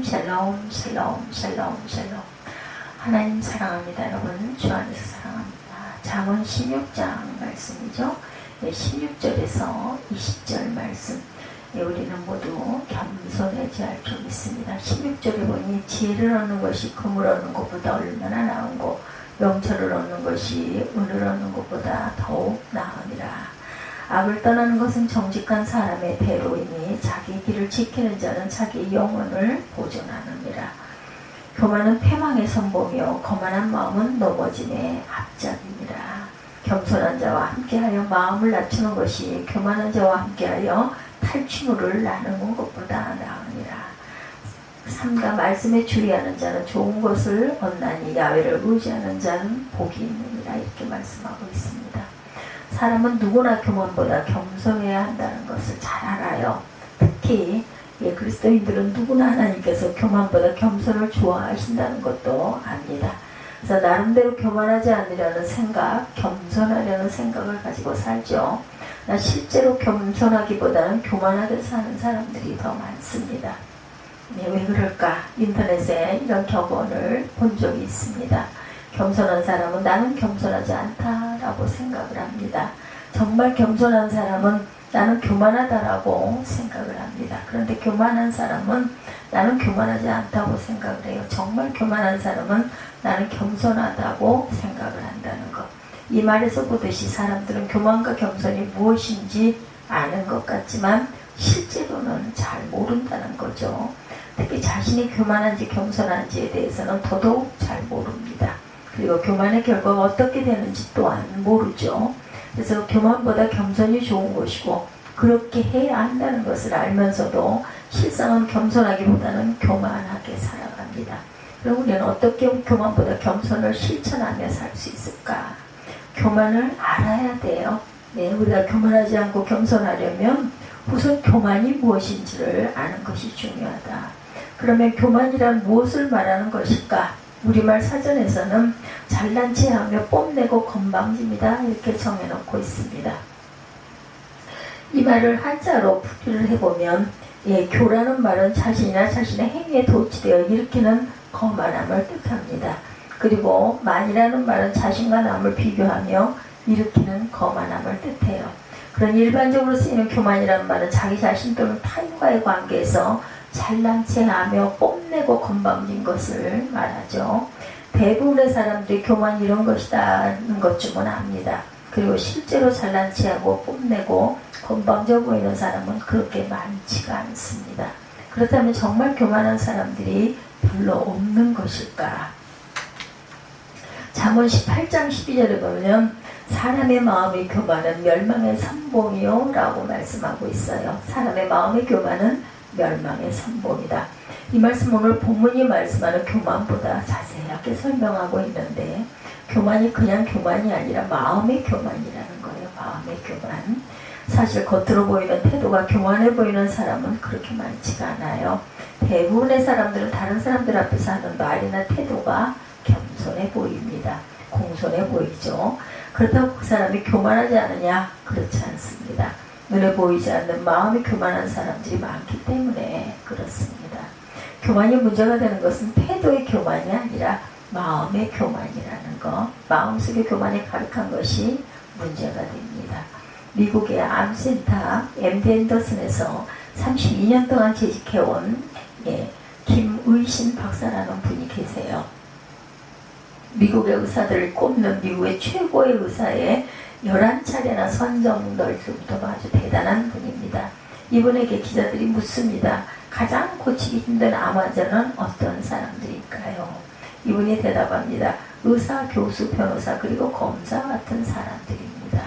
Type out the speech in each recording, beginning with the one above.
샬롬 샬롬 샬롬 샬롬. 하나님 사랑합니다. 여러분 주 안에서 사랑합니다. 잠언 16장 말씀이죠. 16절에서 20절 말씀. 우리는 모두 겸손해져야 할 줄 믿습니다. 16절에 보니 지혜를 얻는 것이 금을 얻는 것보다 얼마나 나은고 명철을 얻는 것이 은을 얻는 것보다 더욱 나으니라. 악을 떠나는 것은 정직한 사람의 대로이니 자기 길을 지키는 자는 자기 영혼을 보존하느니라. 교만은 패망의 선봉이요 거만한 마음은 넘어짐의 앞잡이니라. 겸손한 자와 함께하여 마음을 낮추는 것이 교만한 자와 함께하여 탈취물을 나누는 것보다 나으니라. 삼가 말씀에 주의하는 자는 좋은 것을 얻나니 야훼를 의지하는 자는 복이 있느니라. 이렇게 말씀하고 있습니다. 사람은 누구나 교만보다 겸손해야 한다는 것을 잘 알아요. 특히 그리스도인들은 누구나 하나님께서 교만보다 겸손을 좋아하신다는 것도 압니다. 그래서 나름대로 교만하지 않으려는 생각, 겸손하려는 생각을 가지고 살죠. 실제로 겸손하기보다는 교만하게 사는 사람들이 더 많습니다. 왜 그럴까? 인터넷에 이런 격언을 본 적이 있습니다. 겸손한 사람은 나는 겸손하지 않다라고 생각을 합니다. 정말 겸손한 사람은 나는 교만하다라고 생각을 합니다. 그런데 교만한 사람은 나는 교만하지 않다고 생각을 해요. 정말 교만한 사람은 나는 겸손하다고 생각을 한다는 것. 이 말에서 보듯이 사람들은 교만과 겸손이 무엇인지 아는 것 같지만 실제로는 잘 모른다는 거죠. 특히 자신이 교만한지 겸손한지에 대해서는 더더욱 잘 모릅니다. 그리고 교만의 결과가 어떻게 되는지 또한 모르죠. 그래서 교만보다 겸손이 좋은 것이고 그렇게 해야 한다는 것을 알면서도 실상은 겸손하기보다는 교만하게 살아갑니다. 그럼 우리는 어떻게 교만보다 겸손을 실천하며 살 수 있을까? 교만을 알아야 돼요. 우리가 교만하지 않고 겸손하려면 우선 교만이 무엇인지를 아는 것이 중요하다. 그러면 교만이란 무엇을 말하는 것일까? 우리말 사전에서는 잘난 체하며 뽐내고 건방집니다. 이렇게 정해놓고 있습니다. 이 말을 한자로 풀이를 해보면 교라는 말은 자신이나 자신의 행위에 도취되어 일으키는 거만함을 뜻합니다. 그리고 만이라는 말은 자신과 남을 비교하며 일으키는 거만함을 뜻해요. 그런 일반적으로 쓰이는 교만이라는 말은 자기 자신 또는 타인과의 관계에서 잘난 체하며 뽐내고 건방진 것을 말하죠. 대부분의 사람들이 교만이 이런 것이라는 것쯤은 압니다. 그리고 실제로 잘난 체하고 뽐내고 건방져 보이는 사람은 그렇게 많지가 않습니다. 그렇다면 정말 교만한 사람들이 별로 없는 것일까? 잠언 18장 12절에 보면 사람의 마음의 교만은 멸망의 선봉이요 라고 말씀하고 있어요. 사람의 마음의 교만은 멸망의 선봉이다. 이 말씀 오늘 본문이 말씀하는 교만보다 자세하게 설명하고 있는데 교만이 그냥 교만이 아니라 마음의 교만이라는 거예요. 마음의 교만. 사실 겉으로 보이는 태도가 교만해 보이는 사람은 그렇게 많지가 않아요. 대부분의 사람들은 다른 사람들 앞에서 하는 말이나 태도가 겸손해 보입니다. 공손해 보이죠. 그렇다고 그 사람이 교만하지 않느냐? 그렇지 않습니다. 눈에 보이지 않는 마음이 교만한 사람들이 많기 때문에 그렇습니다. 교만이 문제가 되는 것은 태도의 교만이 아니라 마음의 교만이라는 것, 마음속의 교만이 가득한 것이 문제가 됩니다. 미국의 암센터 MD 앤더슨에서 32년 동안 재직해온 김의신 박사라는 분이 계세요. 미국의 의사들을 꼽는 미국의 최고의 의사에 11차례나 선정될 정도로 아주 대단한 분입니다. 이분에게 기자들이 묻습니다. 가장 고치기 힘든 암 환자는 어떤 사람들일까요? 이분이 대답합니다. 의사, 교수, 변호사 그리고 검사 같은 사람들입니다.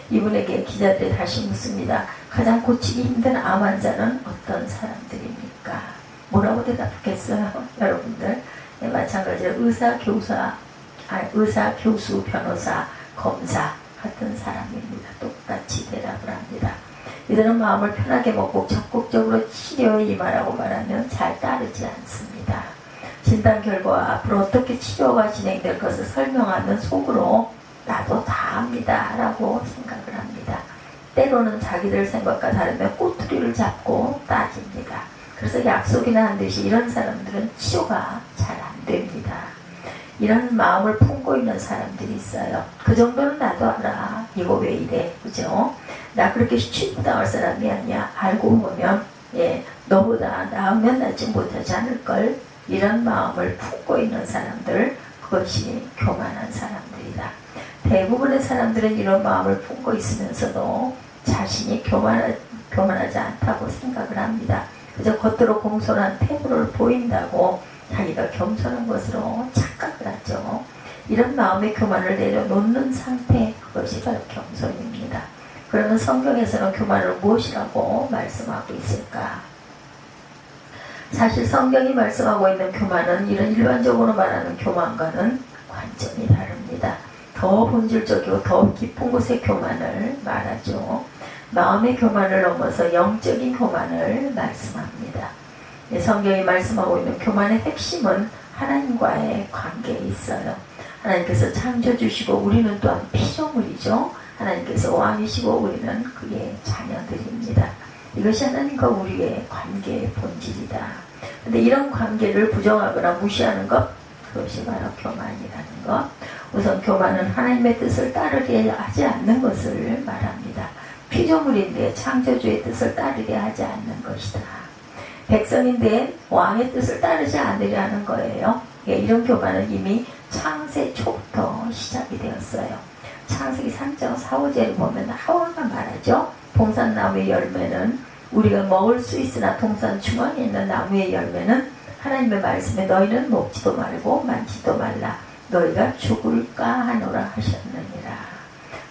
이분에게 기자들이 다시 묻습니다. 가장 고치기 힘든 암 환자는 어떤 사람들입니까? 뭐라고 대답했겠어요? 여러분들? 마찬가지로 의사, 교수, 변호사, 검사 같은 사람입니다. 똑같이 대답을 합니다. 이들은 마음을 편하게 먹고 적극적으로 치료에 임하라고 말하면 잘 따르지 않습니다. 진단 결과와 앞으로 어떻게 치료가 진행될 것을 설명하면 속으로 나도 다 압니다 라고 생각을 합니다. 때로는 자기들 생각과 다르면 꼬투리를 잡고 따집니다. 그래서 약속이나 한 듯이 이런 사람들은 치료가 잘 안 됩니다. 이런 마음을 품고 있는 사람들이 있어요. 그 정도는 나도 알아. 이거 왜 이래? 그죠? 나 그렇게 취급당할 사람이 아니야. 알고 보면 너보다 나으면 낫지 못하지 않을걸. 이런 마음을 품고 있는 사람들, 그것이 교만한 사람들이다. 대부분의 사람들은 이런 마음을 품고 있으면서도 자신이 교만하지 않다고 생각을 합니다. 그저 겉으로 공손한 태도를 보인다고 자기가 겸손한 것으로 착각을 하죠. 이런 마음의 교만을 내려놓는 상태, 그것이 바로 겸손입니다. 그러면 성경에서는 교만을 무엇이라고 말씀하고 있을까? 사실 성경이 말씀하고 있는 교만은 이런 일반적으로 말하는 교만과는 관점이 다릅니다. 더 본질적이고 더 깊은 곳의 교만을 말하죠. 마음의 교만을 넘어서 영적인 교만을 말씀합니다. 성경이 말씀하고 있는 교만의 핵심은 하나님과의 관계에 있어요. 하나님께서 창조주시고 우리는 또한 피조물이죠. 하나님께서 왕이시고 우리는 그의 자녀들입니다. 이것이 하나님과 우리의 관계의 본질이다. 그런데 이런 관계를 부정하거나 무시하는 것, 그것이 바로 교만이라는 것. 우선 교만은 하나님의 뜻을 따르게 하지 않는 것을 말합니다. 피조물인데 창조주의 뜻을 따르게 하지 않는 것이다. 백성인데 왕의 뜻을 따르지 않으려 하는 거예요. 이런 교만은 이미 창세 초부터 시작이 되었어요. 창세기 3장 4, 5절을 보면 하와가 말하죠. 동산나무의 열매는 우리가 먹을 수 있으나 동산 중앙에 있는 나무의 열매는 하나님의 말씀에 너희는 먹지도 말고 만지도 말라. 너희가 죽을까 하노라 하셨느니라.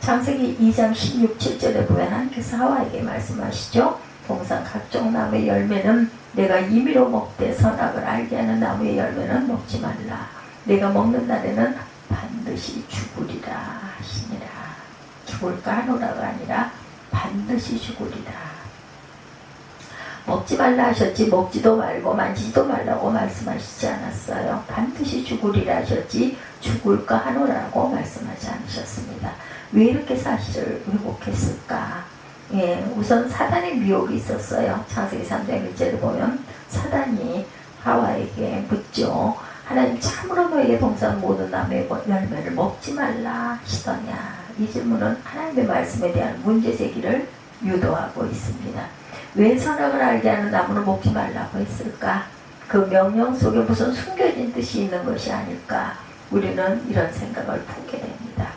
창세기 2장 16, 7절에 보면 하나님께서 하와에게 말씀하시죠. 동산 각종 나무의 열매는 내가 임의로 먹되 선악을 알게 하는 나무의 열매는 먹지 말라. 내가 먹는 날에는 반드시 죽으리라 하시니라. 죽을까 하노라가 아니라 반드시 죽으리라. 먹지 말라 하셨지 먹지도 말고 만지지도 말라고 말씀하시지 않았어요. 반드시 죽으리라 하셨지 죽을까 하노라고 말씀하지 않으셨습니다. 왜 이렇게 사실을 왜곡했을까? 우선 사단의 미혹이 있었어요. 창세기 3장 1절을 보면 사단이 하와에게 묻죠. 하나님 참으로 너에게 동산 모든 나무의 열매를 먹지 말라 하시더냐. 이 질문은 하나님의 말씀에 대한 문제제기를 유도하고 있습니다. 왜 선악을 알게 하는 나무는 먹지 말라고 했을까? 그 명령 속에 무슨 숨겨진 뜻이 있는 것이 아닐까? 우리는 이런 생각을 품게 됩니다.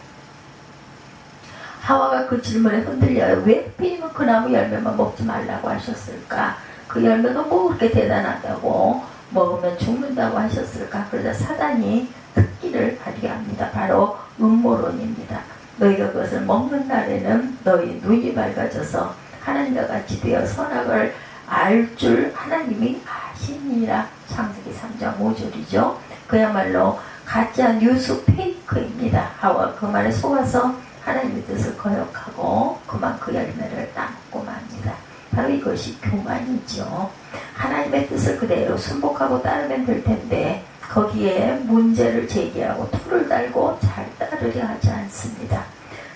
하와가 그 질문에 흔들려요. 왜 하필이면 그 나무 열매만 먹지 말라고 하셨을까? 그 열매가 뭐 그렇게 대단하다고 먹으면 죽는다고 하셨을까? 그러자 사단이 특기를 발휘 합니다. 바로 음모론입니다. 너희가 그것을 먹는 날에는 너희 눈이 밝아져서 하나님과 같이 되어 선악을 알 줄 하나님이 아시니라. 창세기 3장 5절이죠. 그야말로 가짜 뉴스 페이크입니다. 하와 그 말에 속아서 하나님의 뜻을 거역하고 그만 그 열매를 따먹고 맙니다. 바로 이것이 교만이죠. 하나님의 뜻을 그대로 순복하고 따르면 될 텐데 거기에 문제를 제기하고 토를 달고 잘 따르려 하지 않습니다.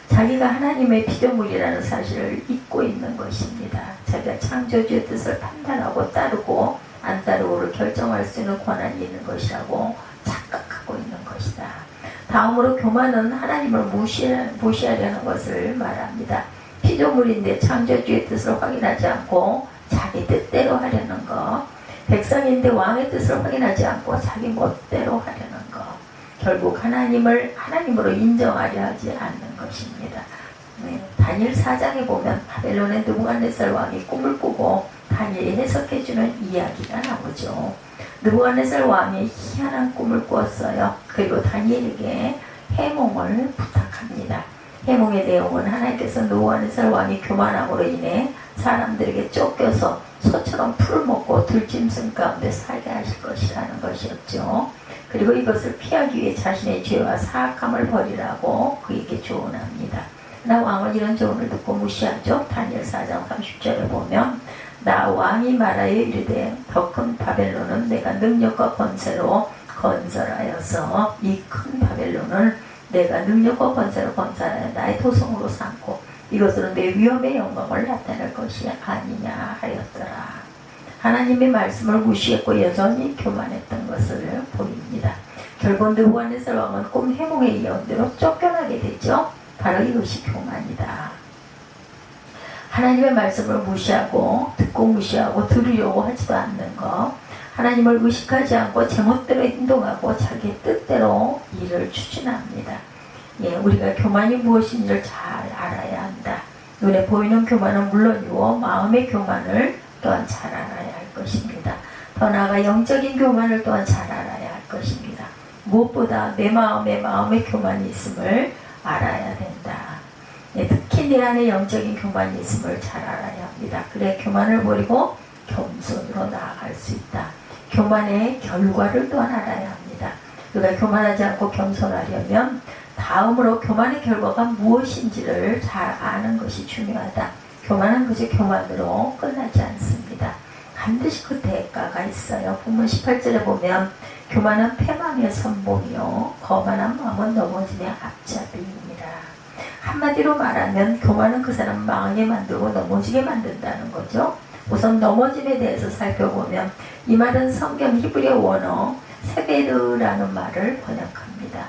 자기가 하나님의 피조물이라는 사실을 잊고 있는 것입니다. 자기가 창조주의 뜻을 판단하고 따르고 안 따르고를 결정할 수 있는 권한이 있는 것이라고 착각하고 있는 것이다. 다음으로 교만은 하나님을 무시하려는 것을 말합니다. 피조물인데 창조주의 뜻을 확인하지 않고 자기 뜻대로 하려는 것. 백성인데 왕의 뜻을 확인하지 않고 자기 멋대로 하려는 것. 결국 하나님을 하나님으로 인정하려 하지 않는 것입니다. 다니엘 4장에 보면 바벨론의 느부갓네살 왕이 꿈을 꾸고 다니엘이 해석해주는 이야기가 나오죠. 느부갓네살 왕이 희한한 꿈을 꾸었어요. 그리고 다니엘에게 해몽을 부탁합니다. 해몽의 내용은 하나님께서 느부갓네살 왕이 교만함으로 인해 사람들에게 쫓겨서 소처럼 풀을 먹고 들짐승 가운데 살게 하실 것이라는 것이었죠. 그리고 이것을 피하기 위해 자신의 죄와 사악함을 버리라고 그에게 조언합니다. 나 왕은 이런 조언을 듣고 무시하죠. 다니엘 4장 30절에 보면 나 왕이 말하여 이르되 더 큰 바벨론은 내가 능력과 권세로 건설하여서 이 큰 바벨론을 내가 능력과 권세로 건설하여 나의 도성으로 삼고 이것으로 내 위엄의 영광을 나타낼 것이 아니냐 하였더라. 하나님의 말씀을 무시했고 여전히 교만했던 것을 보입니다. 결국 느부갓네살 왕은 꿈 해몽의 예언대로 쫓겨나게 되죠. 바로 이것이 교만이다. 하나님의 말씀을 무시하고 듣고 무시하고 들으려고 하지도 않는 것, 하나님을 의식하지 않고 제멋대로 행동하고 자기 뜻대로 일을 추진합니다. 우리가 교만이 무엇인지를 잘 알아야 한다. 눈에 보이는 교만은 물론이고 마음의 교만을 또한 잘 알아야 할 것입니다. 더 나아가 영적인 교만을 또한 잘 알아야 할 것입니다. 무엇보다 내 마음의 교만이 있음을 알아야 된다. 특히 내 안에 영적인 교만이 있음을 잘 알아야 합니다. 그래 교만을 버리고 겸손으로 나아갈 수 있다. 교만의 결과를 또한 알아야 합니다. 우리가 교만하지 않고 겸손하려면 다음으로 교만의 결과가 무엇인지를 잘 아는 것이 중요하다. 교만은 그저 교만으로 끝나지 않습니다. 반드시 그 대가가 있어요. 본문 18절에 보면 교만은 패망의 선봉이요 거만한 마음은 넘어짐의 앞잡이입니다. 한마디로 말하면 교만은 그 사람 망하게 만들고 넘어지게 만든다는 거죠. 우선 넘어짐에 대해서 살펴보면 이 말은 성경 히브리어 원어 세베르라는 말을 번역합니다.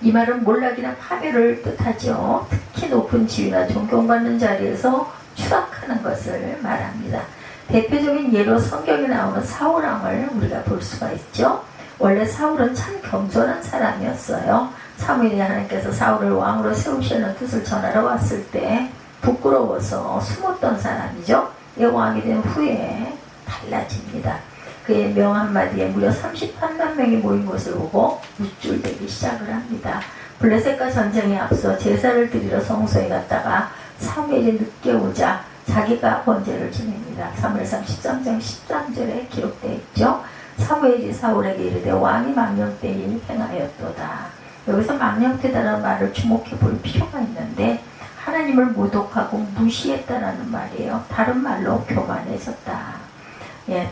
이 말은 몰락이나 파멸을 뜻하죠. 특히 높은 지위나 존경받는 자리에서 추락하는 것을 말합니다. 대표적인 예로 성경에 나오는 사울왕을 우리가 볼 수가 있죠. 원래 사울은 참 겸손한 사람이었어요. 사무엘이 하나님께서 사울을 왕으로 세우시는 뜻을 전하러 왔을 때 부끄러워서 숨었던 사람이죠. 왕이 된 후에 달라집니다. 그의 명 한마디에 무려 38만 명이 모인 것을 보고 우쭐대기 시작을 합니다. 블레셋과 전쟁에 앞서 제사를 드리러 성소에 갔다가 사무엘이 늦게 오자 자기가 번제를 지냅니다. 사무엘상 13장 13절에 기록되어 있죠. 사무엘이 사울에게 이르되 왕이 망령되이 행하였도다. 여기서 망령되다라는 말을 주목해 볼 필요가 있는데 하나님을 모독하고 무시했다라는 말이에요. 다른 말로 교만해졌다.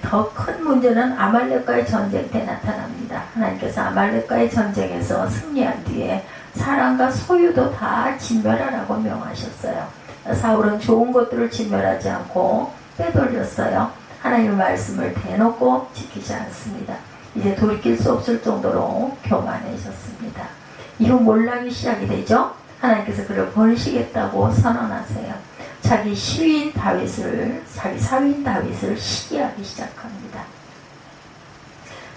더 큰 문제는 아말렉과의 전쟁 때 나타납니다. 하나님께서 아말렉과의 전쟁에서 승리한 뒤에 사람과 소유도 다 진멸하라고 명하셨어요. 사울은 좋은 것들을 진멸하지 않고 빼돌렸어요. 하나님의 말씀을 대놓고 지키지 않습니다. 이제 돌이킬 수 없을 정도로 교만해졌습니다. 이후 몰락이 시작이 되죠. 하나님께서 그를 버리시겠다고 선언하세요. 자기 사위인 다윗을 시기하기 시작합니다.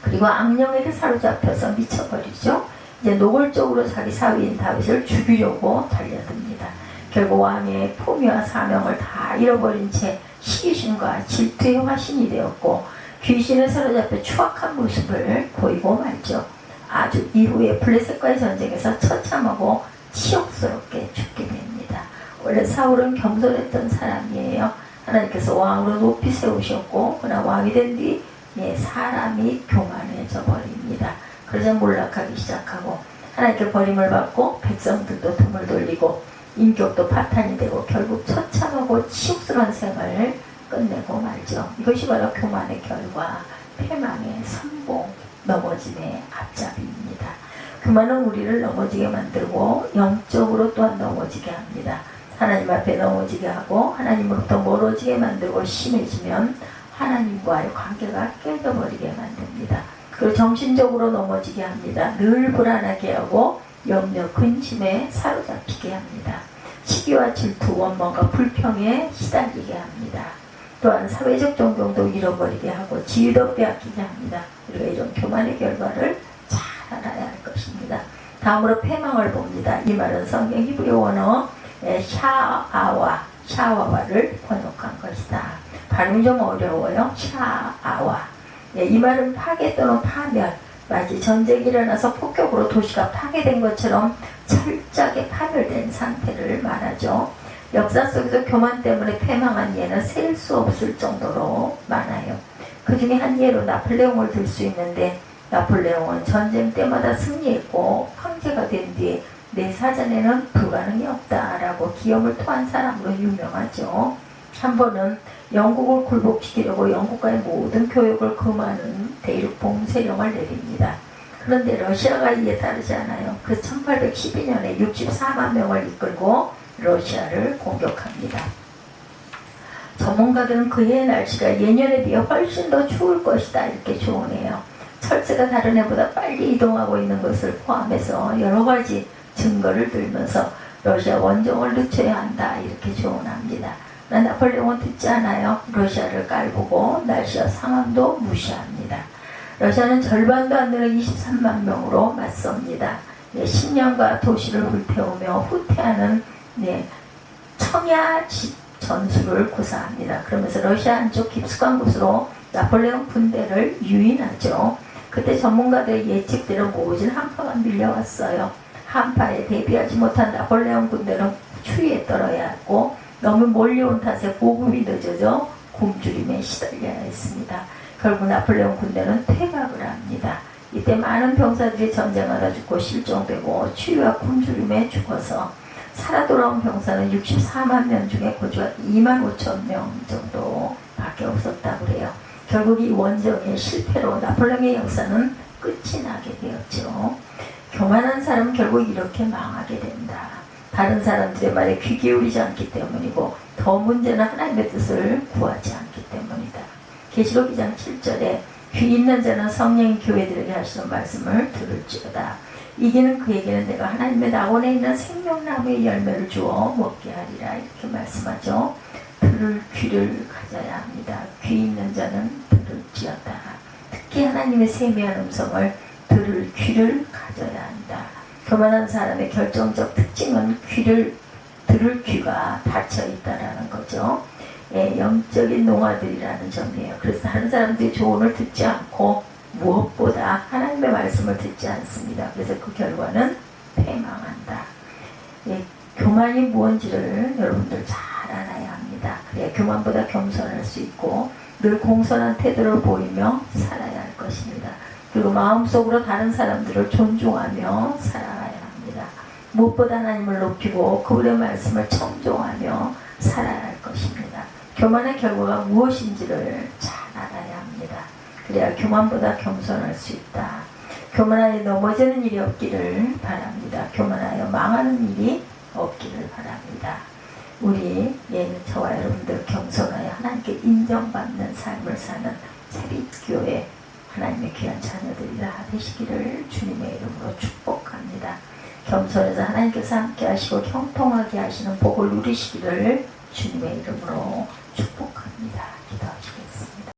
그리고 악령에게 사로잡혀서 미쳐버리죠. 이제 노골적으로 자기 사위인 다윗을 죽이려고 달려듭니다. 결국 왕의 품위와 사명을 다 잃어버린 채 시기심과 질투의 화신이 되었고 귀신에 사로잡혀 추악한 모습을 보이고 말죠. 아주 이후에 블레셋과의 전쟁에서 처참하고 치욕스럽게 죽게 됩니다. 원래 사울은 겸손했던 사람이에요. 하나님께서 왕으로 높이 세우셨고 그러나 왕이 된 뒤 사람이 교만해져 버립니다. 그러자 몰락하기 시작하고 하나님께 버림을 받고 백성들도 등을 돌리고 인격도 파탄이 되고 결국 처참하고 치욕스러운 생활을 끝내고 말죠. 이것이 바로 교만의 결과, 패망의 선봉, 넘어짐의 앞잡이입니다. 교만은 우리를 넘어지게 만들고 영적으로 또한 넘어지게 합니다. 하나님 앞에 넘어지게 하고 하나님으로부터 멀어지게 만들고 심해지면 하나님과의 관계가 깨져버리게 만듭니다. 그리고 정신적으로 넘어지게 합니다. 늘 불안하게 하고 염려, 근심에 사로잡히게 합니다. 시기와 질투, 원망과 불평에 시달리게 합니다. 또한 사회적 존경도 잃어버리게 하고 지위도 빼앗기게 합니다. 우리가 이런 교만의 결과를 잘 알아야 할 것입니다. 다음으로 패망을 봅니다. 이 말은 성경 히브리어 원어 샤아와를 번역한 것이다. 발음이 좀 어려워요. 샤아와. 이 말은 파괴 또는 파멸, 마치 전쟁이 일어나서 폭격으로 도시가 파괴된 것처럼 철저하게 파멸된 상태를 말하죠. 역사 속에서 교만 때문에 패망한 예는 셀 수 없을 정도로 많아요. 그 중에 한 예로 나폴레옹을 들 수 있는데 나폴레옹은 전쟁 때마다 승리했고 황제가 된 뒤에 내 사전에는 불가능이 없다라고 기염을 토한 사람으로 유명하죠. 한 번은 영국을 굴복시키려고 영국과의 모든 교역을 금하는 대륙 봉쇄령을 내립니다. 그런데 러시아가 이에 따르지 않아요. 그 1812년에 64만 명을 이끌고 러시아를 공격합니다. 전문가들은 그해의 날씨가 예년에 비해 훨씬 더 추울 것이다 이렇게 조언해요. 철새가 다른 해보다 빨리 이동하고 있는 것을 포함해서 여러 가지 증거를 들면서 러시아 원정을 늦춰야 한다 이렇게 조언합니다. 나폴레옹은 듣지 않아요. 러시아를 깔보고 날씨와 상황도 무시합니다. 러시아는 절반도 안 되는 23만 명으로 맞섭니다. 10년과 도시를 불태우며 후퇴하는 청야 전술을 구사합니다. 그러면서 러시아 안쪽 깊숙한 곳으로 나폴레옹 군대를 유인하죠. 그때 전문가들의 예측대로 모진 한파가 밀려왔어요. 한파에 대비하지 못한 나폴레옹 군대는 추위에 떨어야 했고 너무 몰려온 탓에 보급이 늦어져 굶주림에 시달려야 했습니다. 결국 나폴레옹 군대는 퇴각을 합니다. 이때 많은 병사들이 전쟁하다 죽고 실종되고 추위와 굶주림에 죽어서 살아 돌아온 병사는 64만 명 중에 고작 2만 5천 명 정도밖에 없었다고 그래요. 결국 이 원정의 실패로 나폴레옹의 역사는 끝이 나게 되었죠. 교만한 사람은 결국 이렇게 망하게 된다. 다른 사람들의 말에 귀 기울이지 않기 때문이고 더 문제는 하나님의 뜻을 구하지 않기 때문이다. 계시록 2장 7절에 귀 있는 자는 성령이 교회들에게 하시는 말씀을 들을지어다. 이기는 그에게는 내가 하나님의 낙원에 있는 생명나무의 열매를 주어 먹게 하리라 이렇게 말씀하죠. 들을 귀를 가져야 합니다. 귀 있는 자는 들을지어다. 특히 하나님의 세미한 음성을 들을 귀를 가져야 한다. 교만한 사람의 결정적 특징은 들을 귀가 닫혀 있다라는 거죠. 영적인 농아들이라는 점이에요. 그래서 다른 사람들이 조언을 듣지 않고 무엇보다 하나님의 말씀을 듣지 않습니다. 그래서 그 결과는 패망한다. 교만이 무엇인지를 여러분들 잘 알아야 합니다. 그래야 교만보다 겸손할 수 있고 늘 공손한 태도를 보이며 살아야 할 것입니다. 그리고 마음속으로 다른 사람들을 존중하며 살아가야 합니다. 무엇보다 하나님을 높이고 그분의 말씀을 청종하며 살아야 할 것입니다. 교만의 결과가 무엇인지를 잘 알아야 합니다. 그래야 교만보다 겸손할 수 있다. 교만하여 넘어지는 일이 없기를 바랍니다. 교만하여 망하는 일이 없기를 바랍니다. 우리 저와 여러분들 겸손하여 하나님께 인정받는 삶을 사는 세빛교회 하나님의 귀한 자녀들이라 되시기를 주님의 이름으로 축복합니다. 겸손해서 하나님께서 함께 하시고 형통하게 하시는 복을 누리시기를 주님의 이름으로